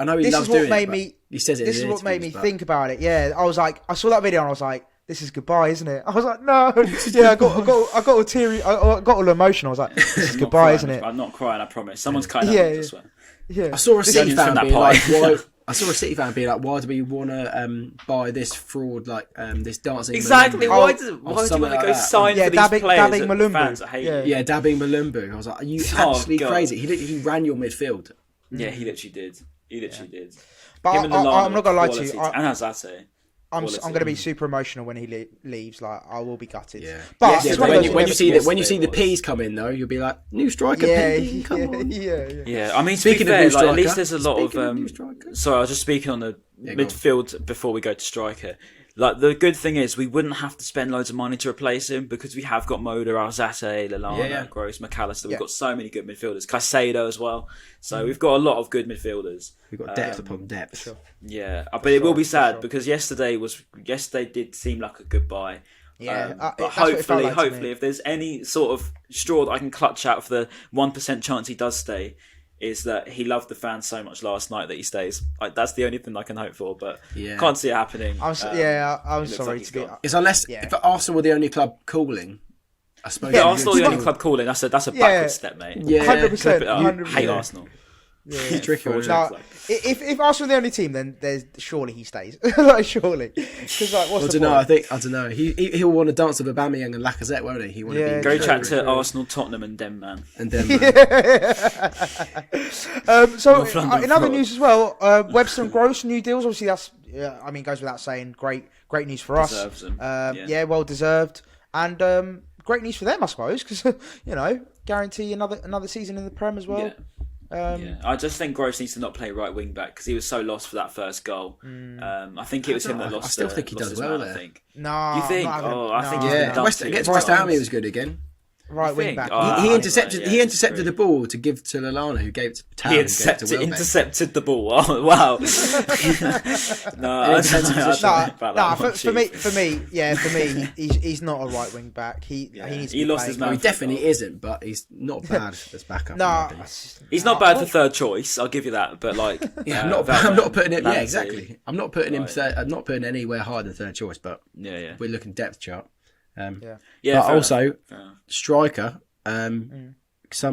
He says it. This is what made me think about it. Yeah, I was like, I saw that video and I was like, this is goodbye, isn't it? I was like, no. Yeah, I got all teary. I got all emotional. I was like, this is goodbye, isn't it? I'm not crying. I promise. Someone's cutting up. I swear. Yeah. I saw a City fan being like, why? I saw a City fan being like, why do we want to buy this fraud, like this dancing? Exactly. Why do you want to go sign for these players? Dabbing Malumbu. Yeah, dabbing Malumbu. I was like, are you absolutely crazy? He ran your midfield. Yeah, he literally did. But I'm not gonna lie to you. And Azate. I'm going to be super emotional when he leaves. Like, I will be gutted. Yeah. But when you see the P's come in, though, you'll be like, new striker. Come on. Yeah. I mean, speaking of striker, at least there's a lot of. Sorry, I was just speaking on the midfield before we go to striker. Like, the good thing is we wouldn't have to spend loads of money to replace him because we have got Moda, Alzate, Lallana, Gross, McAllister. We've got so many good midfielders. Caicedo as well. So we've got a lot of good midfielders. We've got depth upon depth. Sure. Yeah, but it will be sad because yesterday did seem like a goodbye. Yeah, but hopefully, if there's any sort of straw that I can clutch out for the 1% chance he does stay, is that he loved the fans so much last night that he stays. Like, that's the only thing I can hope for, but can't see it happening. I'm sorry to be. It's unless if Arsenal were the only club calling. I suppose. Yeah, Arsenal the only club calling. That's a backward step, mate. Yeah, 100%. Hate Arsenal. Yeah, he's tricky. If Arsenal are the only team, then surely he stays. Like, surely, because like, what's the point? I don't know. He'll want to dance with Aubameyang and Lacazette, won't he? Go chat to Arsenal, Tottenham, and Denman. So in other news as well, Webster and Gross new deals. Obviously, that's goes without saying. Great news for us. Deserves them. Well deserved, and great news for them, I suppose, because guarantee another season in the Prem as well. I just think Gross needs to not play right wing back because he was so lost for that first goal. I think it was him that lost. I still think he does well there. I think. No, you think? I think he's been done against West Ham, he was good again. Right wing back. He intercepted the ball to give to Lallana, who gave it to Town. He intercepted the ball. Oh, wow. For me, he's not a right wing back. He lost his man. He definitely isn't, but he's not bad as backup. He's not bad for third choice. I'll give you that. But like, I'm not putting him. Yeah, exactly. I'm not putting him. I'm not putting anywhere higher than third choice. But we're looking depth chart. But also striker. We got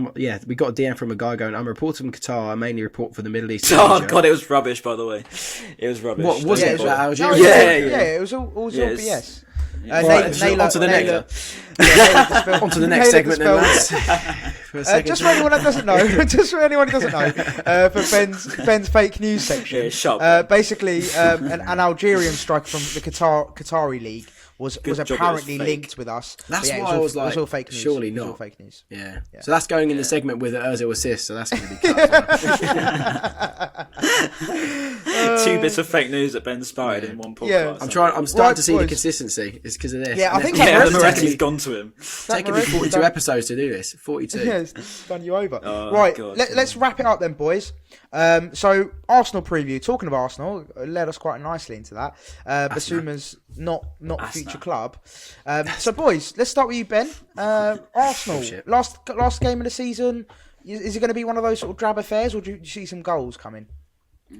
a DM from a guy going, I'm a reporter from Qatar. I mainly report for the Middle East. Oh God, it was rubbish. By the way, it was rubbish. What was it? Algeria? It was all BS. On to the next. On to the next segment, then, lads. Just for anyone that doesn't know, for Ben's fake news section. Yeah, basically, an Algerian striker from the Qatari league was job, it was apparently fake. linked with us. That's But yeah, why I was it was like, all fake news. surely It was all not. fake news. Yeah. So that's going in the segment with the Ozil assist. So that's going to be cut. as well. 2 bits of fake news that Ben started in one podcast. Yeah. I'm starting to see the boys. consistency. It's because of this. Yeah, I think Yeah, that the Moretti's Moretti's gone to him. taking me 42 episodes to do this. 42. Yeah, it's done you over. Oh, right, God. let's wrap it up then, boys. So Arsenal preview. Talking of Arsenal, led us quite nicely into that. Basuma's not a future club. So boys, let's start with you, Ben. Arsenal last game of the season. Is it going to be one of those sort of drab affairs, or do you see some goals coming?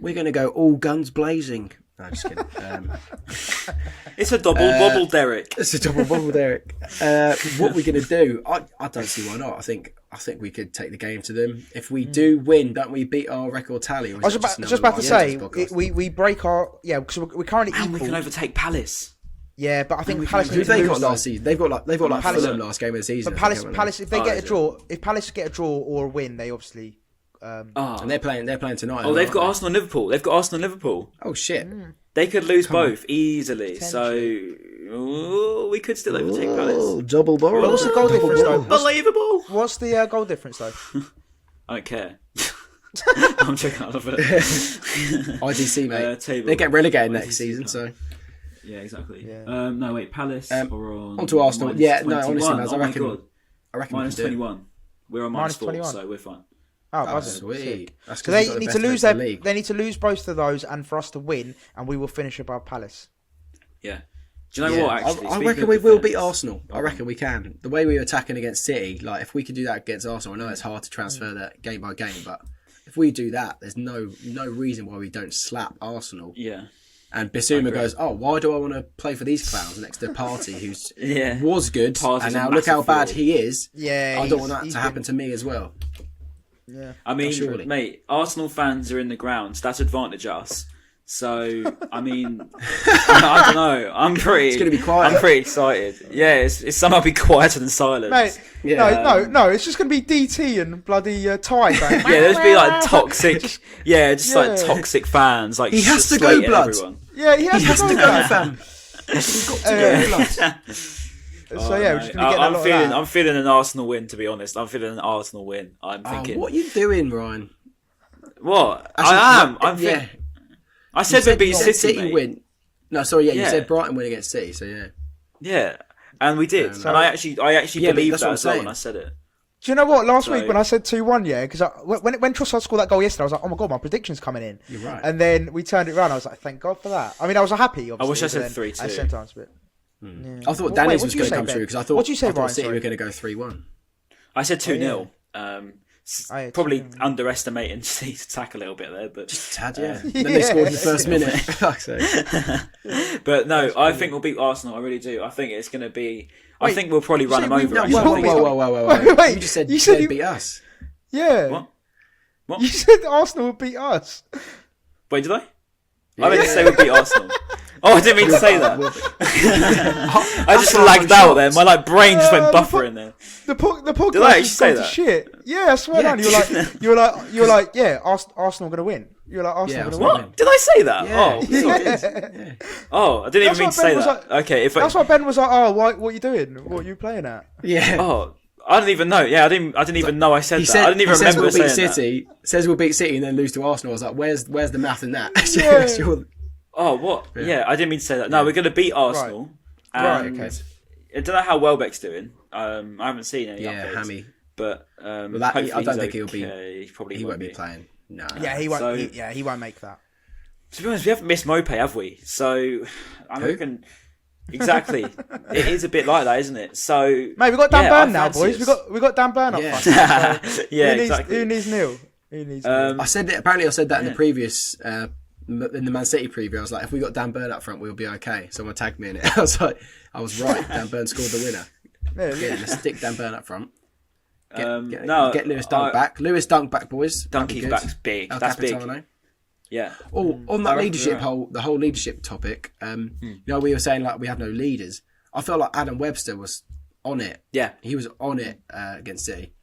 We're going to go all guns blazing. No, just kidding. It's a double bobble, Derek. It's a double bubble, Derek. What we're going to do? I don't see why not. I think we could take the game to them. If we do win, don't we beat our record tally? Or I was just about to say we break our because we're currently And equal. we can overtake Palace. Yeah, but I think we Palace can need Who to they lose got last season? They've got like Palace- Fulham last game of the season. But I think, Palace, if they Oh, get a is it? draw, if Palace get a draw or a win, they obviously. and they're playing tonight. Oh, they've got aren't Arsenal and Liverpool. They've got Arsenal and Liverpool. they? Oh shit! They could lose both easily. So we could still overtake Palace. Double barrel. But what's the goal difference though? Unbelievable. What's the goal difference though? I don't care. I'm checking out of it. IDC, mate. Table. They get relegated next IDC season, card. so Yeah, exactly. Yeah. No, wait, Palace are on... onto Arsenal. minus Yeah, no, 21. honestly, Maz, oh my God. I reckon Minus we can do it. 21. We're on Minus minus 4, 21. so we're fine. Oh, Oh, buzzing. sweet. Sick. That's So they we've got the need best to lose defence in their. the league. They need to lose both of those, and for us to win, and we will finish above Palace. Yeah. Do you know Yeah, what, actually? I Speaking reckon of we will beat defence- Arsenal. I reckon we can. The way we were attacking against City, like if we could do that against Arsenal, I know it's hard to transfer that game by game, but if we do that, there's no reason why we don't slap Arsenal. Yeah. And Bissouma goes, oh, why do I want to play for these clowns next to Partey, who's Yeah. was good, Partey's and a now look how massive bad fraud. he is. Yeah, I don't want that he's to happen to me as well. Yeah. I mean, surely. mate, Arsenal fans are in the ground. That's advantage us. So, I mean, I don't know. It's gonna be quiet. I'm pretty excited. Yeah, it's somehow be quieter than silence. Mate, Yeah. no, it's just going to be DT and bloody Ty. Yeah, there's be like toxic, Yeah. toxic fans. Like He has to go, slating blood. everyone. Yeah, he has to go, man. fam. He's got to go, blood. So yeah, we're just going to get a lot of that. I'm feeling an Arsenal win. To be honest, I'm feeling an Arsenal win. I'm thinking, What are you doing, Ryan? what? Actually, I am. I'm yeah. thinking. I said we beat City, mate. win. No, sorry, you Yeah. said Brighton win against City, so yeah. Yeah, and we did. So- and I actually Yeah, but believed that's that what I'm as well saying. when I said it. Do you know what? Last So- week when I said 2-1, yeah, because when Trossard scored that goal yesterday, I was like, oh my God, my prediction's coming in. You're right. And then we turned it around. I was like, thank God for that. I mean, I was happy, obviously. I wish I said but then 3-2. At the same time, it's a bit. I thought Wait, Danny's what was did you going to say, come Ben? true because I thought What did you say, I thought Ryan? City Sorry. were going to go 3-1. I said 2-0. Oh, yeah, Probably 2-0. underestimating City's attack a little bit there, but Tad, yeah. Then they scored in the first minute. Fuck's sake. but no, I think we'll beat Arsenal. I really do. I think it's going to be. I think we'll probably run say them we- over. no, actually. Whoa. Wait, You just said you said they'd you- beat us. Yeah. What? You said Arsenal would beat us. Wait, did I? I meant to say we'll beat Arsenal. Oh, I didn't mean to say that. I just lagged out there. My brain just went buffering there. The podcast Did I actually has say gone to that? shit. Yeah, I swear down. You were like, yeah, Arsenal going to win. You were like, Arsenal going to win. What? Did I say that? Yeah. Oh, sorry. Oh, I didn't even mean to say that. Okay, if That's why Ben was like, oh, what are you doing? What are you playing at? Yeah. Oh, I didn't even know. Yeah, I didn't even know I said He that. said, I didn't even he says remember we'll beat saying that. City. Says we'll beat City and then lose to Arsenal. I was like, where's the math in that? Yeah. Sure. Oh, what? Yeah, I didn't mean to say that. No, we're going to beat Arsenal. Right, And okay. I don't know how Welbeck's doing. I haven't seen any Yeah, updates. Hammy. But that- hopefully I don't he's think he'll be- okay. Probably He won't be playing. No. Yeah, he won't. So- He won't make that. To be honest, we haven't missed Mope, have we? So I Who? reckon exactly. It is a bit like that, isn't it? So Mate, we got Dan yeah, Burn I now, fancy boys. us. We got Dan Burn up Yeah. front. So Yeah, who needs, exactly. Who needs Neil? Who needs Neil? I said that. Apparently, I said that in Yeah. the previous, in the Man City preview. I was like, if we got Dan Burn up front, we'll be okay. Someone tagged me in it. I was like, I was right. Dan Burn scored the winner. Yeah, Let's stick Dan Burn up front. No, Get Lewis Dunk back. Lewis Dunk back, boys. That'd be Donkey's good. back's big. El That's big. Capitano. Yeah. Oh, on I that reckon leadership you're the whole leadership topic. You know, we were saying like we have no leaders. I felt like Adam Webster was on it. Yeah. He was on it against City.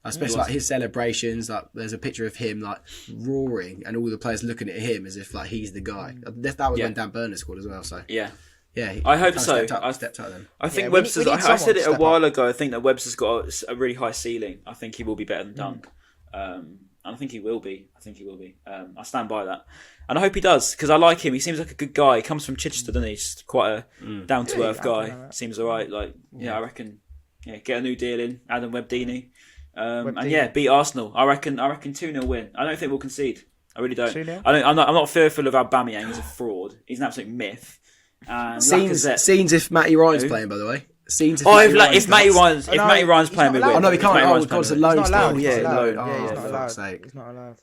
Especially like his celebrations. Like there's a picture of him like roaring, and all the players looking at him as if like he's the guy. That was when Dan Burn scored as well. So Yeah. Yeah, I hope so. Stepped up then. I think we Webster's. need I said it a someone to while step ago. I think that Webster's got a really high ceiling. I think he will be better than Dunk. And I think he will be. I stand by that. And I hope he does, because I like him. He seems like a good guy. He comes from Chichester, doesn't he? He's quite a down-to-earth guy. Seems all right. I reckon, get a new deal in, Adam Webdini. And beat Arsenal. I reckon 2-0 win. I don't think we'll concede. I really don't. 2-0? I'm not fearful of Aubameyang. He's a fraud. He's an absolute myth. And Scenes if Matty Ryan's playing, by the way. Scenes if Matty Ryan's playing, we win. Oh no, he can't. Oh, it's a loan. He's not allowed. Yeah, He's not loan. allowed. Oh, He's not for allowed. fuck's sake. He's not allowed.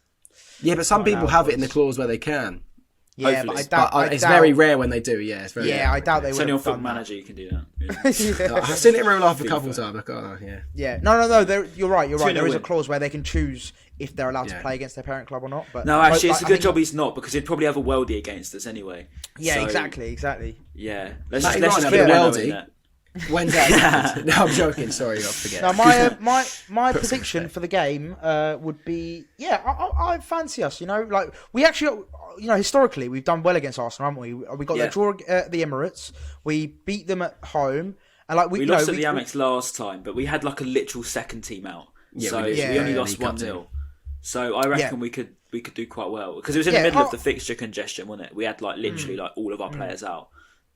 Yeah, but some people have it in the clause where they can. Yeah, but I doubt. It's very rare when they do. Yeah, it's very. Yeah, I doubt they would. It's only on have Football done Manager you can do that. Yeah. I've seen it in real life a couple of times. Like, Yeah. No. You're right. There is a win. clause where they can choose if they're allowed to play against their parent club or not. But no, actually, it's a good job he's not, because he'd probably have a worldie against us anyway. Yeah, So, exactly. Yeah, let's Matty just Ryan keep having a knowing worldie? that. When's that? No, I'm joking. Sorry, I forget. Now, my prediction for the game would be, I fancy us. We actually, historically we've done well against Arsenal, haven't we? We got that draw at the Emirates. We beat them at home, and we lost at the Amex last time, but we had a literal second team out. Yeah, so we only lost 1-0. So I reckon we could do quite well, because it was in the middle of the fixture congestion, wasn't it? We had literally all of our players out.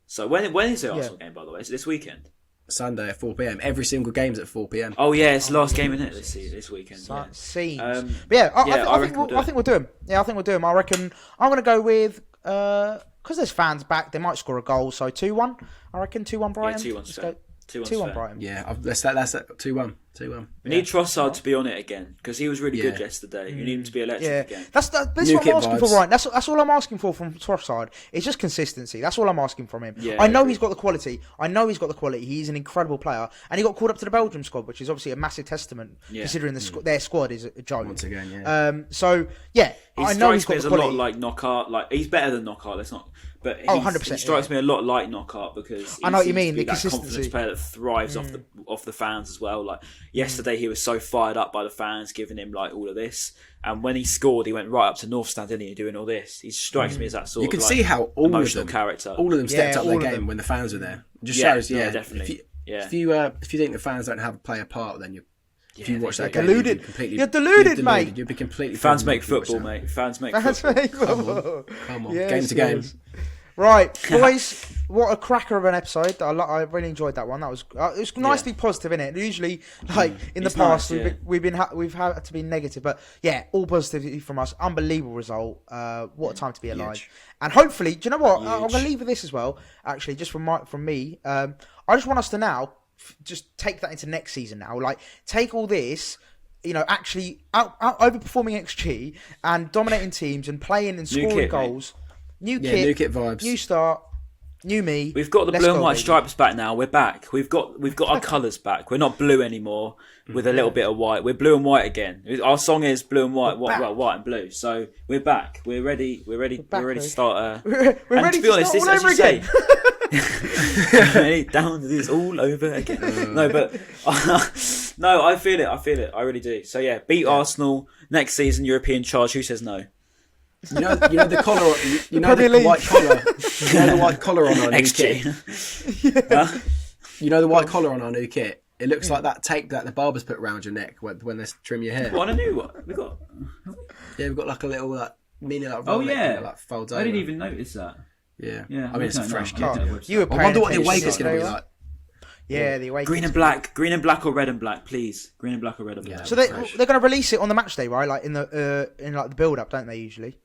So when is the Arsenal game, by the way? Is it this weekend? Sunday at 4 p.m. Every single game's at 4 p.m. Oh yeah, it's the last game, isn't it? This weekend. Seems. But I think we'll do him. Yeah, I think we'll do him. I reckon I'm going to go with because there's fans back. They might score a goal. So 2-1. I reckon 2-1 Brighton. Yeah, 2-1's fair. 2-1 Brighton. Yeah, that's 2-1. 2-1. We need Trossard to be on it again, because he was really good yesterday. You need him to be electric again. That's what I'm asking for, Ryan. That's all I'm asking for from Trossard. It's just consistency. That's all I'm asking from him. Yeah, I know he's got the quality. He's an incredible player, and he got called up to the Belgium squad, which is obviously a massive testament considering their squad is a joke. Once again, I know he's got the quality. A lot like Knockaert. He's better than Knockaert. Let's not. But 100%, he strikes me a lot like Knockaert, because I know what you mean. To be The that confidence player that thrives off the fans as well. Like yesterday, he was so fired up by the fans giving him all of this, and when he scored, he went right up to North Stand, didn't he, doing all this. He strikes me as that sort. You can of see how all emotional of them, character. All of them stepped up their game when the fans were there. It just shows, definitely. If you think the fans don't play a part, then if you watch that game, you're deluded, mate. You'd be completely. Fans make football, mate. Fans make football. Come on. Game to game. Right, boys, what a cracker of an episode. I really enjoyed that one. That was it was nicely positive, innit? Usually, in the past, we've had to be negative, but all positivity from us. Unbelievable result. What a time to be alive. Huge. And hopefully, do you know what? I'm going to leave with this as well. Actually, just from me, I just want us to now just take that into next season. Now, take all this. Actually overperforming XG and dominating teams and playing and scoring goals. New kit vibes. New start. New me. We've got the blue and white stripes back now. We're back. We've got our colours back. We're not blue anymore with a little bit of white. We're blue and white again. Our song is blue and white, white and blue. So we're back. We're ready. We're ready to start. We're ready to be honest, this, all over again. Ready down to this all over again. No, but no, I feel it. I really do. So beat Arsenal next season. European charge. Who says no? You know the collar. You know the white collar. You know the white collar on our new kit. You know the white collar on our new kit. It looks like that tape that the barbers put around your neck when they trim your hair. What a new one we got. Yeah, we've got a little mini folds over. I didn't even notice that. Yeah. I mean, it's a fresh kit. I wonder what the away kit's going to be like. Yeah, the away green and black or red and black, please. Green and black or red and black. So they're going to release it on the match day, right? In the build up, don't they usually?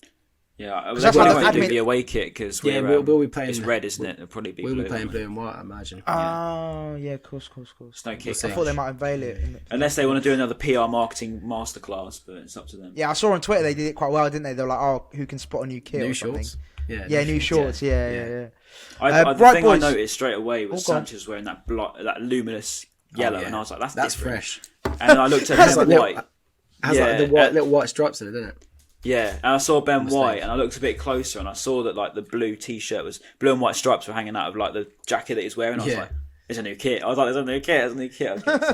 Yeah, they probably won't do the away kit because we'll be playing. It's red, isn't it? It'll probably be. We'll be playing blue and white, I imagine. Oh yeah, of course. It's no kit. I thought they might unveil it, unless they want to do another PR marketing masterclass, but it's up to them. Yeah, I saw on Twitter they did it quite well, didn't they? They were like, "Oh, who can spot a new kit?" New or something. shorts. New shorts. Yeah. The thing I noticed straight away was Sanchez wearing that luminous yellow, and I was like, "That's fresh." And then I looked at Ben White. Has the little white stripes in it, doesn't it? Yeah, and I saw Ben White, and I looked a bit closer, and I saw that the blue T-shirt was blue and white stripes were hanging out of the jacket that he's wearing. I was like, "There's a new kit." I was like, "There's a new kit." I was getting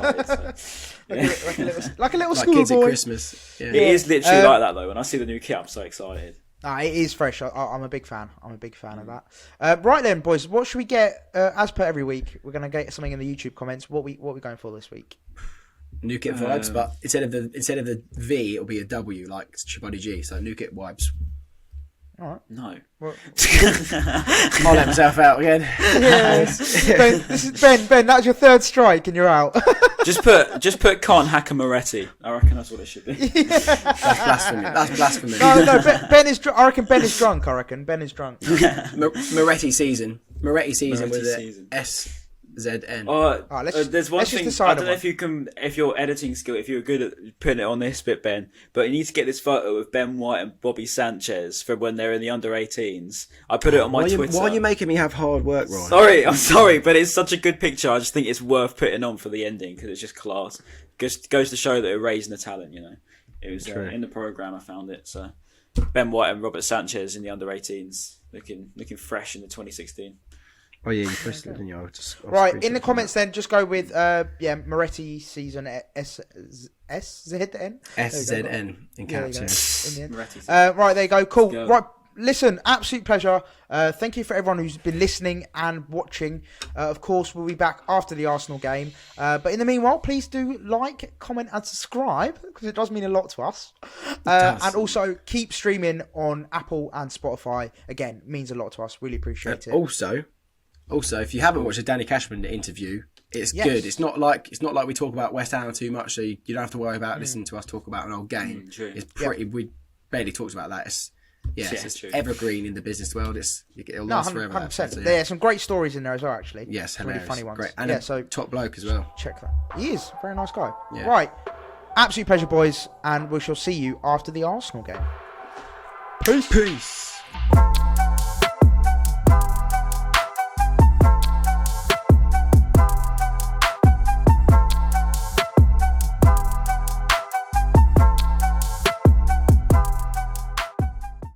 excited. So, like a little schoolboy. Kids at Christmas. Yeah. It is literally like that though. When I see the new kit, I'm so excited. It is fresh. I'm a big fan. I'm a big fan of that. Right then, boys. What should we get? As per every week, we're gonna get something in the YouTube comments. What we going for this week? New Kit vibes, but instead of the V, it'll be a W like Chibody G. So New Kit vibes. All right. No. Well, I'll let myself out again. Yes. Ben, this is Ben. That was your third strike, and you're out. just put Can't Hack a Moretti. I reckon that's what it should be. That's blasphemy. No. Ben is. I reckon Ben is drunk. Ben is drunk. Moretti season with a SZN. There's one thing. I don't know if your editing skill, if you're good at putting it on this bit, Ben, but you need to get this photo of Ben White and Bobby Sanchez from when they're in the under-18s. I put it on my Twitter. Why are you making me have hard work, Ryan? I'm sorry, but it's such a good picture. I just think it's worth putting on for the ending because it's just class. Just goes to show that we're raising the talent. It was in the program I found it. So Ben White and Robert Sanchez in the under-18s, looking fresh in the 2016. Oh yeah, you posted it, didn't you? Right, in the comments then, just go with Moretti season SZN? SZN in caps, right, there you go, cool. Right, listen, absolute pleasure. Thank you for everyone who's been listening and watching. Of course, we'll be back after the Arsenal game. But in the meanwhile, please do like, comment and subscribe because it does mean a lot to us. And also keep streaming on Apple and Spotify. Again, means a lot to us. Really appreciate it. Also, if you haven't watched the Danny Cashman interview, it's good. It's not like we talk about West Ham too much, so you don't have to worry about listening to us talk about an old game. It's pretty. We barely talked about that. It's evergreen in the business world. It'll last forever. 100%. So, There's some great stories in there as well, actually. Yes, hilarious. Really funny ones. Great. And top bloke as well. Check that. He is very nice guy. Yeah. Right, absolute pleasure, boys, and we shall see you after the Arsenal game. Peace.